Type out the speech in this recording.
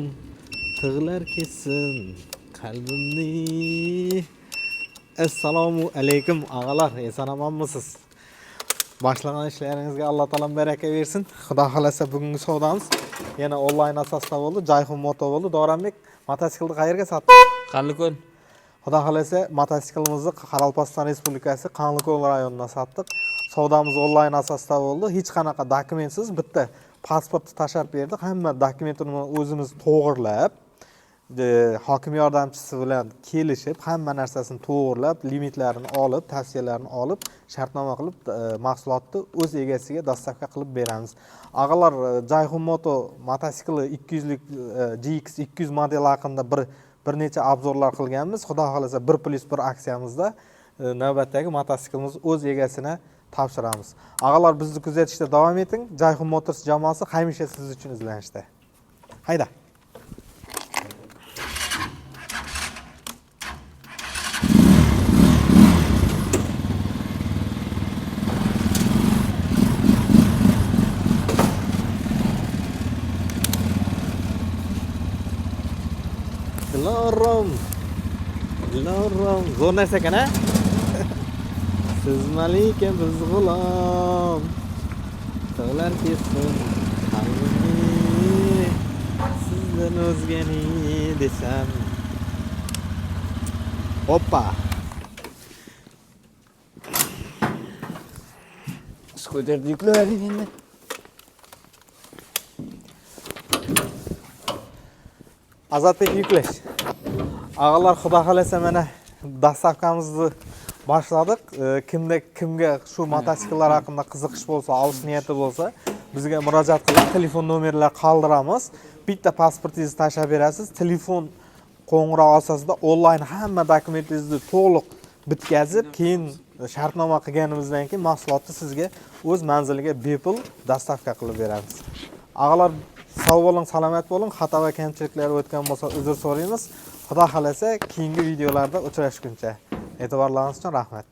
salom, tığlar kessin kalbimni. Assalomu alaykum ağalar, eson-omonmisiz? Başlagan ishlaringizga Alloh taolam baraka bersin. Xudo xolasa bugungi savdomiz yana onlayn asosda bo'ldi. Jayhun Moto bo'ldi. Davronbek, mototsiklni qayerga sotdi? Qanliko'l. Xudo xolasa mototsiklimizni Qoraqalpog'iston Respublikasi Qanliko'l rayonidan sotdik. Savdomiz onlayn asosda bo'ldi. Hech qanaqa dokumentsiz, bitta pasportni tashab berdik. Hamma dokumentini o'zimiz to'g'irlab, hokim yordamchisi bilan kelishib, hamma narsasini to'g'irlab, limitlarini olib, tavsiyalarini olib, shartnoma qilib, mahsulotni o'z egasiga dostavka qilib beramiz. Og'alar, Jayhun Moto mototsikli 200lik GX 200 model haqida bir necha obzorlar qilganmiz. Xudo xolasa 1+1 aksiyamizda navbatdagi mototsiklimiz o'z egasini topshiramiz. Og'alar, bizni kuzatishda davom eting. Jayhun Motors jamoasi hamisha siz uchun izlanishda. Hayda. Dilorom, zo'r narsa ekan, ha? Siz malikim, biz g'ulom. Tog'lar kessin qalbimni, sizdan o'zgani desam. Hoppa. Skuterni yuklayvering endi. Azatbek yuklash. Ağalar, xudo xolasa mana dastavkamizni boshladik. Kimga shu mototsikllar haqida qiziqish bo'lsa, olish niyati bo'lsa, bizga murojaat qilib, telefon nomerlar qoldiramiz. Bitta pasportingizni tashab berasiz. Telefon qo'ng'iroq asosida onlayn hamma dokumentingizni to'liq bitkazib, keyin shartnoma qilganimizdan keyin mahsulotni sizga o'z manziliga bepul dastavka qilib beramiz. Ağalar, sog' bo'ling, salomat bo'ling. Xato va kamchiliklar o'tgan bo'lsa, uzr so'raymiz. Xudo xolasa keyingi videolarda uchrashguncha. E'tiborlaringiz uchun rahmat.